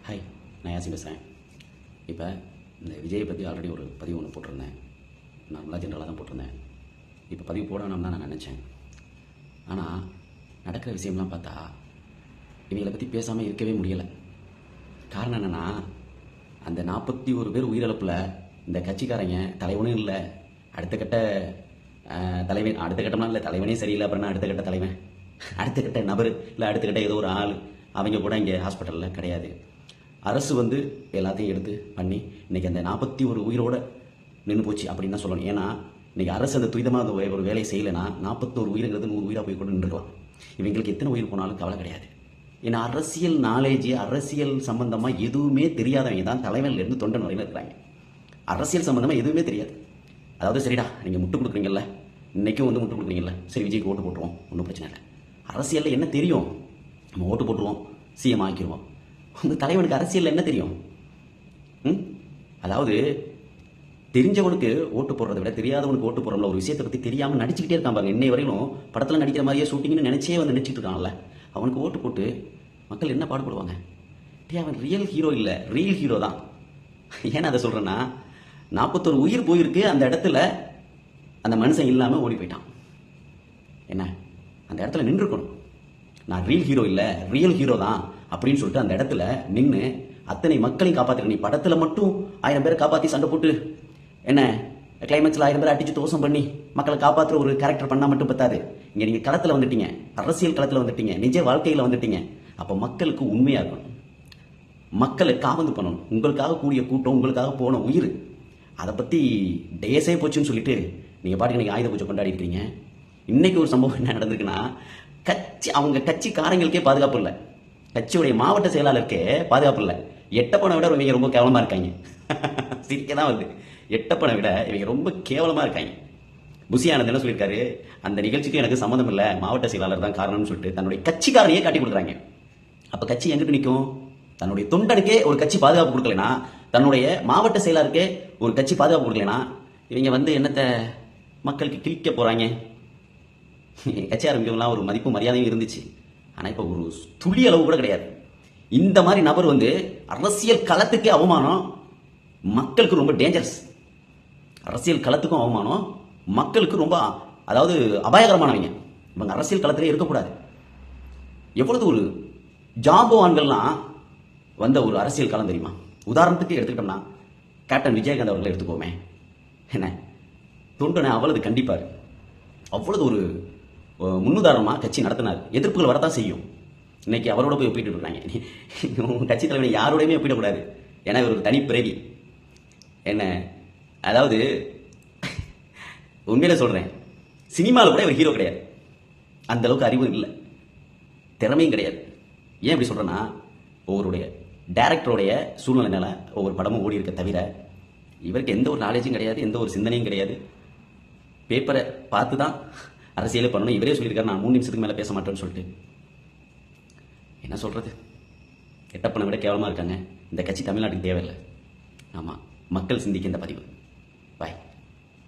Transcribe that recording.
Hi, நான் யாசி பேசுகிறேன். இப்போ இந்த விஜயை பற்றி ஆல்ரெடி ஒரு பதிவு ஒன்று போட்டிருந்தேன். நார்மலாக ஜென்ரலாக தான் போட்டிருந்தேன். இப்போ பதிவு போடணும்னு தான் நான் நினச்சேன். ஆனால் நடக்கிற விஷயம்லாம் பார்த்தா இவங்களை பற்றி பேசாமல் இருக்கவே முடியலை. காரணம் என்னென்னா, அந்த 41 பேர் உயிரிழப்பில் இந்த கட்சிக்காரங்க தலைவனும் இல்லை, அடுத்த கட்ட தலைவன், அடுத்த கட்டம்லாம் இல்லை, தலைவனே சரியில்லை, அப்புறம் அடுத்த கட்ட தலைவன், அடுத்த கட்ட நபர் இல்லை, அடுத்த கட்ட ஏதோ ஒரு ஆள், அவங்க கூட இங்கே ஹாஸ்பிட்டலில் கிடையாது. அரசு வந்து எல்லாத்தையும் எடுத்து பண்ணி இன்றைக்கி அந்த 41 உயிரோடு நின்று போச்சு அப்படின்னு தான் சொல்லணும். ஏன்னா இன்றைக்கி அரசு அந்த துரிதமாக ஒரு வேலையை செய்யலைன்னா 41 உயிர்ங்கிறது 100 உயிராக போய் கூட நின்றுக்கலாம். இவங்களுக்கு எத்தனை உயிர் போனாலும் கவலை கிடையாது. ஏன்னா அரசியல் நாலேஜ், அரசியல் சம்பந்தமாக எதுவுமே தெரியாதவங்க தான் தலைவன்லேருந்து தொண்டன் வரையில் இருக்கிறாங்க. அரசியல் சம்பந்தமாக எதுவுமே தெரியாது. அதாவது சரிடா, நீங்கள் முட்டு கொடுக்குறீங்கல்ல, இன்றைக்கும் வந்து முட்டு கொடுக்குறீங்கல்ல, சரி விஜய்க்கு ஓட்டு போட்டுருவோம், ஒன்றும் பிரச்சனை இல்லை. அரசியலில் என்ன தெரியும்? நம்ம ஓட்டு போட்டுருவோம், சிஎம் ஆக்கிடுவோம். உங்கள் தலைவனுக்கு அரசியலில் என்ன தெரியும்? அதாவது தெரிஞ்சவனுக்கு ஓட்டு போடுறதை விட தெரியாதவனுக்கு ஓட்டு போடுறோம்ல, ஒரு விஷயத்தை பற்றி தெரியாமல் நடிச்சுக்கிட்டே இருக்கான் பாருங்க. இன்னை வரையிலும் படத்தில் நடிக்கிற மாதிரியே ஷூட்டிங்னு நினச்சே வந்து நடிச்சிட்டு இருக்கான்ல, அவனுக்கு ஓட்டு போட்டு மக்கள் என்ன பாடுபடுவாங்க? அவன் ரியல் ஹீரோ இல்லை, ரியல் ஹீரோ தான். ஏன்னா அதை சொல்கிறேன்னா, 41 உயிர் போயிருக்கு, அந்த இடத்துல அந்த மனுஷன் இல்லாமல் ஓடி போயிட்டான். என்ன, அந்த இடத்துல நின்றுக்கணும். நான் ரியல் ஹீரோ இல்லை, ரியல் ஹீரோ தான் அப்படின்னு சொல்லிட்டு அந்த இடத்துல நின்று அத்தனை மக்களையும் காப்பாற்றுற. நீ படத்தில் மட்டும் 1000 பேரை காப்பாற்றி சண்டை போட்டு என்ன கிளைமேக்ஸில் 1000 பேரை அடிச்சு தோசம் பண்ணி மக்களை காப்பாற்றுற ஒரு கேரக்டர் பண்ணால் மட்டும் பத்தாது. இங்கே நீங்கள் களத்தில் வந்துட்டீங்க, அரசியல் களத்தில் வந்துட்டீங்க, நிஜ வாழ்க்கையில் வந்துட்டீங்க. அப்போ மக்களுக்கு உண்மையாக இருக்கணும், மக்களை காவந்து பண்ணணும். உங்களுக்காக கூடிய கூட்டம், உங்களுக்காக போன உயிர், அதை பற்றி டேஸே போச்சுன்னு சொல்லிட்டு நீங்கள் பாட்டுக்கு நீங்கள் ஆயுத பூஜை கொண்டாடி இருக்கீங்க. இன்னைக்கு ஒரு சம்பவம் என்ன நடந்திருக்குன்னா, அவங்க கட்சிக்காரங்களுக்கே பாதுகாப்பு இல்லை, கட்சியுடைய மாவட்ட செயலாளருக்கே பாதுகாப்பு இல்லை. எட்டப்பனை விட இவங்க ரொம்ப கேவலமாக இருக்காங்க. சிரிக்க தான் வருது. எட்டப்பனை விட இவங்க ரொம்ப கேவலமாக இருக்காங்க. புசி ஆனந்த் என்ன சொல்லியிருக்காரு, அந்த நிகழ்ச்சிக்கு எனக்கு சம்மந்தம் இல்லை, மாவட்ட செயலாளர் தான் காரணம்னு சொல்லிட்டு தன்னுடைய கட்சிக்காரனையே காட்டி கொடுக்குறாங்க. அப்போ கட்சி எங்கிட்டு நிற்கும்? தன்னுடைய தொண்டனுக்கே ஒரு கட்சி பாதுகாப்பு கொடுக்கலனா, தன்னுடைய மாவட்ட செயலாளருக்கே ஒரு கட்சி பாதுகாப்பு கொடுக்கலனா, இவங்க வந்து என்னத்தை மக்களுக்கு கிழிக்க போகிறாங்க? கட்சி ஆரம்பிக்கலாம் ஒரு மதிப்பு மரியாதையும் இருந்துச்சு. ஆனால் இப்போ ஒரு துளி அளவு கூட கிடையாது. இந்த மாதிரி நபர் வந்து அரசியல் களத்துக்கே அவமானம், மக்களுக்கு ரொம்ப டேஞ்சரஸ். அரசியல் களத்துக்கும் அவமானம், மக்களுக்கு ரொம்ப, அதாவது அபாயகரமானவங்க. இவங்க அரசியல் களத்திலே இருக்கக்கூடாது. எவ்வளவு ஒரு ஜாம்பவான்கள்லாம் வந்த ஒரு அரசியல் களம் தெரியுமா? உதாரணத்துக்கு எடுத்துக்கிட்டோம்னா கேப்டன் விஜயகாந்த் அவர்களை எடுத்துக்கோமே. என்ன தொண்டனை அவ்வளவு கண்டிப்பார், அவ்வளவு ஒரு முன்னுதாரணமாக கட்சி நடத்தினார். எதிர்ப்புகள் வரதான் செய்யும். இன்னைக்கு அவரோட போய் ஒப்பிட்டு இருக்காங்க. கட்சி தலைவனை யாரோடையுமே ஒப்பிடக்கூடாது, ஏன்னா இவர் ஒரு தனிப்பிறவி. என்ன, அதாவது உண்மையில சொல்றேன், சினிமாவில் கூட இவர் ஹீரோ கிடையாது. அந்த அளவுக்கு அறிவும் இல்லை, திறமையும் கிடையாது. ஏன் இப்படி சொல்றேன்னா, ஒவ்வொருடைய டைரக்டருடைய சூழ்நிலைனால ஒவ்வொரு படமும் ஓடி இருக்க தவிர இவருக்கு எந்த ஒரு நாலேஜும் கிடையாது, எந்த ஒரு சிந்தனையும் கிடையாது. பேப்பரை பார்த்து தான் அரசியலே பண்ணணும். இவரே சொல்லியிருக்காரு, நான் 3 நிமிஷத்துக்கு மேலே பேச மாட்டேன்னு சொல்லிட்டு. என்ன சொல்றது? எட்டப்பனை விட கேவலமாக இருக்காங்க. இந்த கட்சி தமிழ்நாட்டுக்கு தேவையில்லை. ஆமாம், மக்கள் சிந்திக்க இந்த பதிவு.